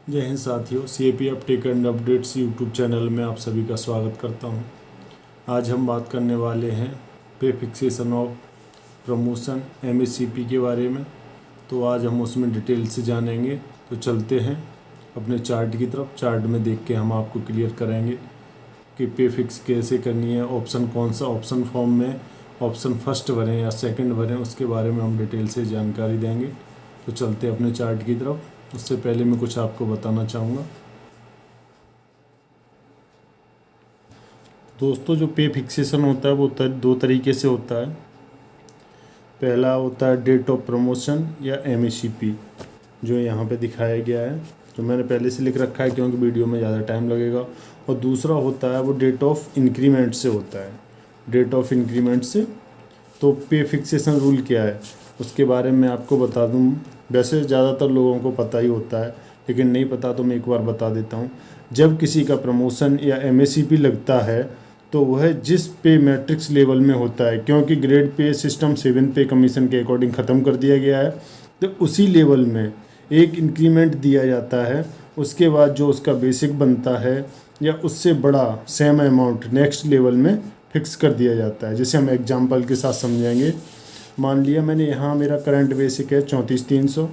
जय हिंद साथियों, CAP update and updates YouTube channel में आप सभी का स्वागत करता हूं। आज हम बात करने वाले हैं पे फिक्सेशन ऑफ प्रमोशन MACP के बारे में। तो आज हम उसमें डिटेल से जानेंगे। तो चलते हैं अपने चार्ट की तरफ। चार्ट में देख के हम आपको क्लियर करेंगे कि पे फिक्स कैसे करनी है, ऑप्शन कौन सा, ऑप्शन फॉर्म में ऑप्शन फर्स्ट भरें या सेकंड भरें, उसके बारे में हम डिटेल से जानकारी देंगे। तो चलते हैं अपने चार्ट की तरफ। उससे पहले मैं कुछ आपको बताना चाहूँगा। दोस्तों, जो पे फिक्सेशन होता है वो दो तरीके से होता है। पहला होता है डेट ऑफ प्रमोशन या MACP, जो यहाँ पे दिखाया गया है, जो मैंने पहले से लिख रखा है क्योंकि वीडियो में ज़्यादा टाइम लगेगा। और दूसरा होता है वो डेट ऑफ इंक्रीमेंट से होता है। डेट ऑफ इंक्रीमेंट से तो पे फिक्सेशन रूल क्या है उसके बारे में आपको बता दूं। वैसे ज़्यादातर लोगों को पता ही होता है, लेकिन नहीं पता तो मैं एक बार बता देता हूं। जब किसी का प्रमोशन या MACP लगता है तो वह जिस पे मैट्रिक्स लेवल में होता है, क्योंकि ग्रेड पे सिस्टम 7 पे कमीशन के अकॉर्डिंग ख़त्म कर दिया गया है, तो उसी लेवल में एक इंक्रीमेंट दिया जाता है। उसके बाद जो उसका बेसिक बनता है या उससे बड़ा सेम अमाउंट नेक्स्ट लेवल में फिक्स कर दिया जाता है। जैसे हम एग्जाम्पल के साथ समझेंगे। मान लिया मैंने यहाँ मेरा करंट बेसिक है 34,300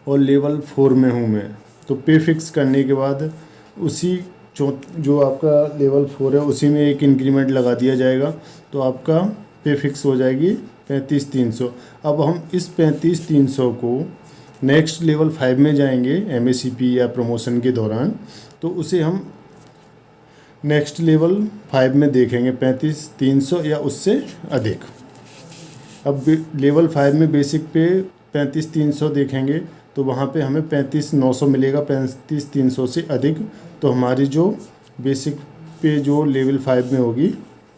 और लेवल 4 में हूँ मैं। तो पे फिक्स करने के बाद उसी जो आपका लेवल 4 है उसी में एक इंक्रीमेंट लगा दिया जाएगा, तो आपका पे फिक्स हो जाएगी 35,300। अब हम इस 35,300 को नेक्स्ट लेवल 5 में जाएंगे MACP या प्रमोशन के दौरान, तो उसे हम नेक्स्ट लेवल 5 में देखेंगे 35,300 या उससे अधिक। अब लेवल 5 में बेसिक पे 35,300 देखेंगे तो वहाँ पे हमें 35,900 मिलेगा। 35,300 से अधिक तो हमारी जो बेसिक पे जो लेवल 5 में होगी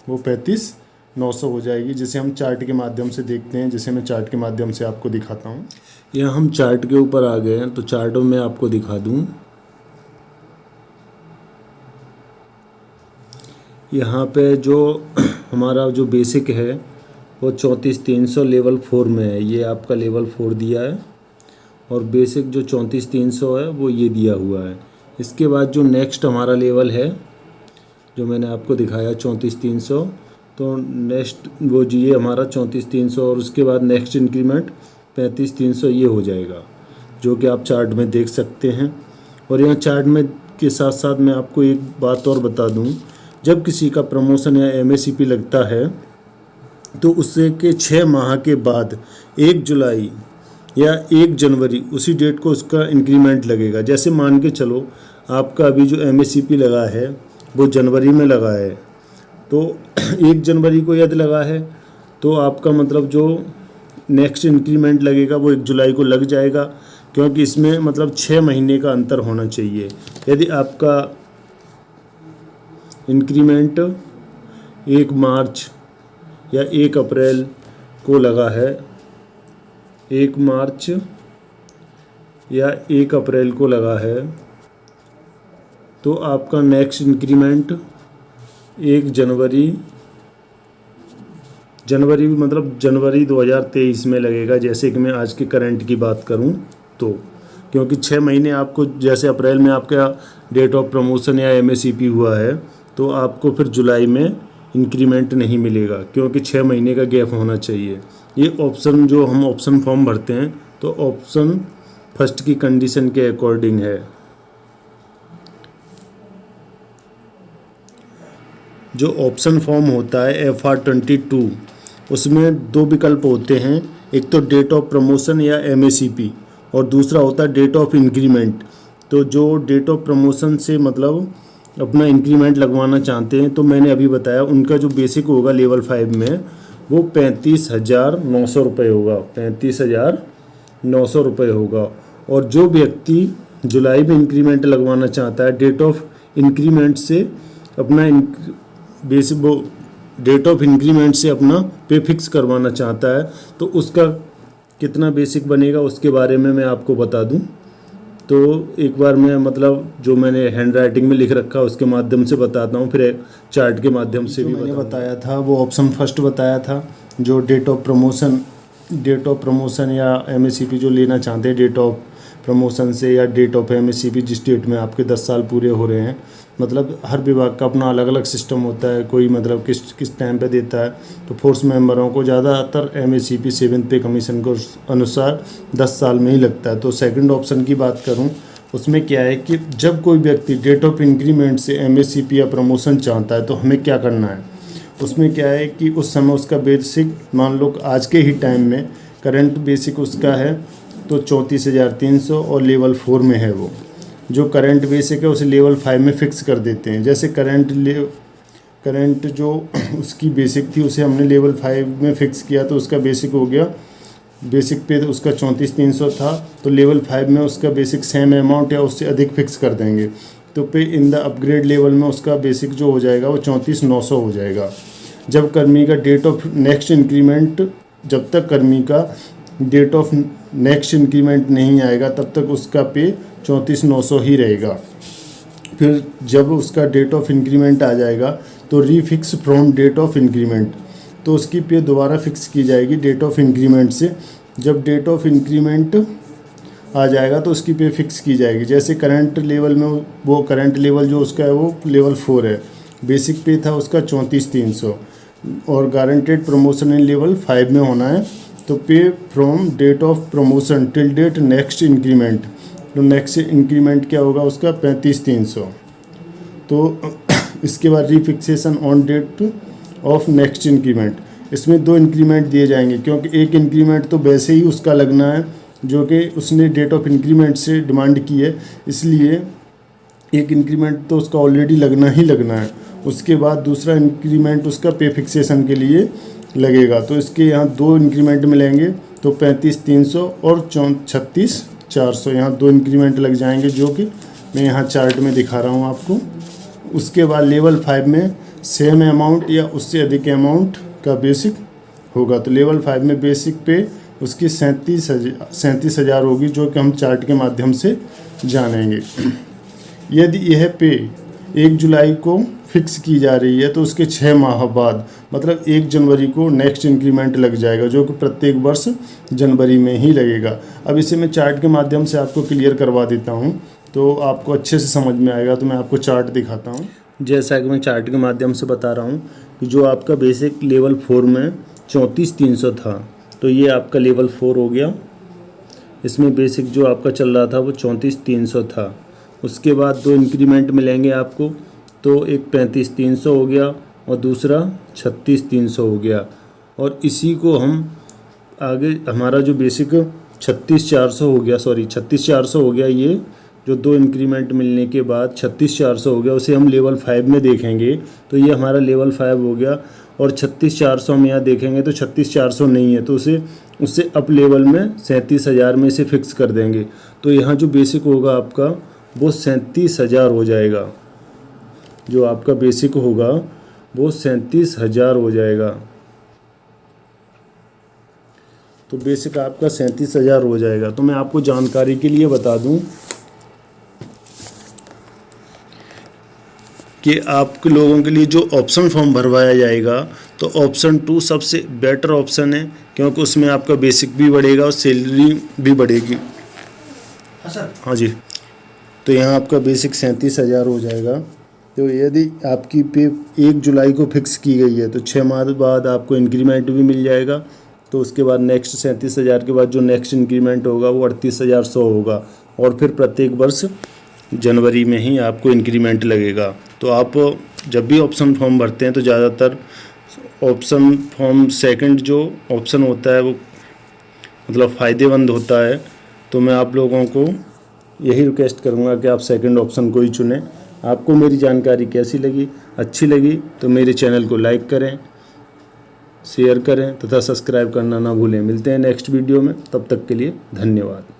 वो 35,900 हो जाएगी, जिसे हम चार्ट के माध्यम से देखते हैं। जैसे मैं चार्ट के माध्यम से आपको दिखाता हूँ। यहाँ हम चार्ट के ऊपर आ गए हैं, तो चार्ट में आपको दिखा दूँ। यहाँ पे जो हमारा जो बेसिक है वो 34,300 लेवल 4 में है। ये आपका लेवल 4 दिया है और बेसिक जो 34,300 है वो ये दिया हुआ है। इसके बाद जो नेक्स्ट हमारा लेवल है जो मैंने आपको दिखाया 34,300, तो नेक्स्ट वो जी ये हमारा 34,300 और उसके बाद नेक्स्ट इंक्रीमेंट 35,300 ये हो जाएगा, जो कि आप चार्ट में देख सकते हैं। और यहाँ चार्ट में के साथ साथ मैं आपको एक बात और बता दूँ। जब किसी का प्रमोशन या MACP लगता है तो उससे के 6 माह के बाद 1 जुलाई या 1 जनवरी उसी डेट को उसका इंक्रीमेंट लगेगा। जैसे मान के चलो आपका अभी जो MACP लगा है वो जनवरी में लगा है, तो 1 जनवरी को यदि लगा है तो आपका मतलब जो नेक्स्ट इंक्रीमेंट लगेगा वो 1 जुलाई को लग जाएगा, क्योंकि इसमें मतलब 6 महीने का अंतर होना चाहिए। यदि आपका इंक्रीमेंट 1 मार्च या 1 अप्रैल को लगा है, 1 मार्च या 1 अप्रैल को लगा है, तो आपका नेक्स्ट इंक्रीमेंट 1 जनवरी मतलब जनवरी 2023 में लगेगा। जैसे कि मैं आज के करंट की बात करूं तो, क्योंकि 6 महीने आपको, जैसे अप्रैल में आपका डेट ऑफ प्रमोशन या MACP हुआ है तो आपको फिर जुलाई में इंक्रीमेंट नहीं मिलेगा, क्योंकि 6 महीने का गैप होना चाहिए। ये ऑप्शन जो हम ऑप्शन फॉर्म भरते हैं तो ऑप्शन फर्स्ट की कंडीशन के अकॉर्डिंग है। जो ऑप्शन फॉर्म होता है FR 22, उसमें 2 विकल्प होते हैं। एक तो डेट ऑफ प्रमोशन या MACP और दूसरा होता है डेट ऑफ इंक्रीमेंट। तो जो डेट ऑफ प्रमोशन से मतलब अपना इंक्रीमेंट लगवाना चाहते हैं, तो मैंने अभी बताया उनका जो बेसिक होगा लेवल 5 में वो 35,900 रुपये होगा। 35,900 रुपये होगा। और जो व्यक्ति जुलाई में इंक्रीमेंट लगवाना चाहता है, डेट ऑफ इंक्रीमेंट से अपना बेसिक वो डेट ऑफ इंक्रीमेंट से अपना पे फिक्स करवाना चाहता है, तो उसका कितना बेसिक बनेगा उसके बारे में मैं आपको बता दूं। तो एक बार मैं मतलब जो मैंने हैंड राइटिंग में लिख रखा है उसके माध्यम से बताता हूँ, फिर चार्ट के माध्यम से भी मैंने बताया था। वो ऑप्शन फर्स्ट बताया था जो डेट ऑफ प्रमोशन या MACP जो लेना चाहते हैं, डेट ऑफ प्रमोशन से या डेट ऑफ एमएससीपी जिस डेट में आपके 10 साल पूरे हो रहे हैं। मतलब हर विभाग का अपना अलग अलग सिस्टम होता है, कोई मतलब किस टाइम पे देता है। तो फोर्स मेंबरों को ज़्यादातर एमएससीपी 7th पे कमीशन के अनुसार 10 साल में ही लगता है। तो सेकंड ऑप्शन की बात करूं, उसमें क्या है कि जब कोई व्यक्ति डेट ऑफ इंक्रीमेंट से एमएससीपी या प्रमोशन चाहता है तो हमें क्या करना है। उसमें क्या है कि उस समय उसका बेसिक, मान लो आज के ही टाइम में करंट बेसिक उसका है तो 34,300 और लेवल 4 में है। वो जो करंट बेसिक है उसे लेवल 5 में फिक्स कर देते हैं। जैसे करंट जो उसकी बेसिक थी उसे हमने लेवल 5 में फिक्स किया तो उसका बेसिक हो गया, बेसिक पे तो उसका 34,300 था तो लेवल 5 में उसका बेसिक सेम अमाउंट या उससे अधिक फिक्स कर देंगे। तो पे इन द अपग्रेड लेवल में उसका बेसिक जो हो जाएगा वो 34,900 हो जाएगा। जब कर्मी का डेट ऑफ नेक्स्ट इंक्रीमेंट, जब तक कर्मी का डेट ऑफ नेक्स्ट इंक्रीमेंट नहीं आएगा तब तक उसका पे 34,900 ही रहेगा। फिर जब उसका डेट ऑफ इंक्रीमेंट आ जाएगा तो refix from date of increment, तो उसकी पे दोबारा फिक्स की जाएगी डेट ऑफ इंक्रीमेंट से। जब डेट ऑफ इंक्रीमेंट आ जाएगा तो उसकी पे फिक्स की जाएगी। जैसे करंट लेवल में वो करंट लेवल जो उसका है वो लेवल 4 है, बेसिक पे था उसका 34,300 और गारंटेड प्रमोशन इन लेवल 5 में होना है। तो pay from date of promotion till date next increment, तो नेक्स्ट इंक्रीमेंट क्या होगा उसका 35,300। तो इसके बाद refixation on date of next increment, इसमें 2 इंक्रीमेंट दिए जाएंगे क्योंकि एक इंक्रीमेंट तो वैसे ही उसका लगना है जो कि उसने डेट ऑफ इंक्रीमेंट से डिमांड की है, इसलिए एक इंक्रीमेंट तो उसका ऑलरेडी लगना ही लगना है। उसके बाद दूसरा इंक्रीमेंट उसका पे फिक्सेशन के लिए लगेगा। तो इसके यहाँ 2 इंक्रीमेंट मिलेंगे तो 35,300 और 36,400, यहाँ 2 इंक्रीमेंट लग जाएंगे जो कि मैं यहाँ चार्ट में दिखा रहा हूँ आपको। उसके बाद लेवल 5 में सेम अमाउंट या उससे अधिक अमाउंट का बेसिक होगा। तो लेवल 5 में बेसिक पे उसकी 37,000 होगी जो कि हम चार्ट के माध्यम से जानेंगे। यदि यह पे 1 जुलाई को फिक्स की जा रही है तो उसके 6 माह बाद मतलब 1 जनवरी को नेक्स्ट इंक्रीमेंट लग जाएगा जो कि प्रत्येक वर्ष जनवरी में ही लगेगा। अब इसे मैं चार्ट के माध्यम से आपको क्लियर करवा देता हूँ तो आपको अच्छे से समझ में आएगा। तो मैं आपको चार्ट दिखाता हूँ। जैसा कि मैं चार्ट के माध्यम से बता रहा हूँ कि जो आपका बेसिक लेवल 4 में 34,300 था तो ये आपका लेवल 4 हो गया। इसमें बेसिक जो आपका चल रहा था वो 34,300 था। उसके बाद 2 इंक्रीमेंट मिलेंगे आपको, तो एक 35,300 हो गया और दूसरा 36,300 हो गया। और इसी को हम आगे हमारा जो बेसिक 36,400 हो गया, 36,400 हो गया। ये जो 2 इंक्रीमेंट मिलने के बाद 36,400 हो गया, उसे हम लेवल 5 में देखेंगे तो ये हमारा लेवल 5 हो गया। और 36,400 में यहाँ देखेंगे तो 36,400 नहीं है तो उससे अप लेवल में 37,000 में से फिक्स कर देंगे। तो यहाँ जो बेसिक होगा आपका वो 37,000 हो जाएगा। जो आपका बेसिक होगा वो 37,000 हो जाएगा। तो बेसिक आपका 37,000 हो जाएगा। तो मैं आपको जानकारी के लिए बता दूं कि आप लोगों के लिए जो ऑप्शन फॉर्म भरवाया जाएगा तो ऑप्शन 2 सबसे बेटर ऑप्शन है क्योंकि उसमें आपका बेसिक भी बढ़ेगा और सैलरी भी बढ़ेगी। हाँ जी। तो यहाँ आपका बेसिक 37,000 हो जाएगा। तो यदि आपकी पे 1 जुलाई को फिक्स की गई है तो 6 माह बाद आपको इंक्रीमेंट भी मिल जाएगा। तो उसके बाद नेक्स्ट 37,000 के बाद जो नेक्स्ट इंक्रीमेंट होगा वो 38,100 होगा और फिर प्रत्येक वर्ष जनवरी में ही आपको इंक्रीमेंट लगेगा। तो आप जब भी ऑप्शन फॉर्म भरते हैं तो ज़्यादातर ऑप्शन फॉर्म सेकंड जो ऑप्शन होता है वो मतलब फ़ायदेमंद होता है। तो मैं आप लोगों को यही रिक्वेस्ट करूँगा कि आप सेकंड ऑप्शन को ही चुनें। आपको मेरी जानकारी कैसी लगी, अच्छी लगी तो मेरे चैनल को लाइक करें, शेयर करें तथा सब्सक्राइब करना ना भूलें। मिलते हैं नेक्स्ट वीडियो में, तब तक के लिए धन्यवाद।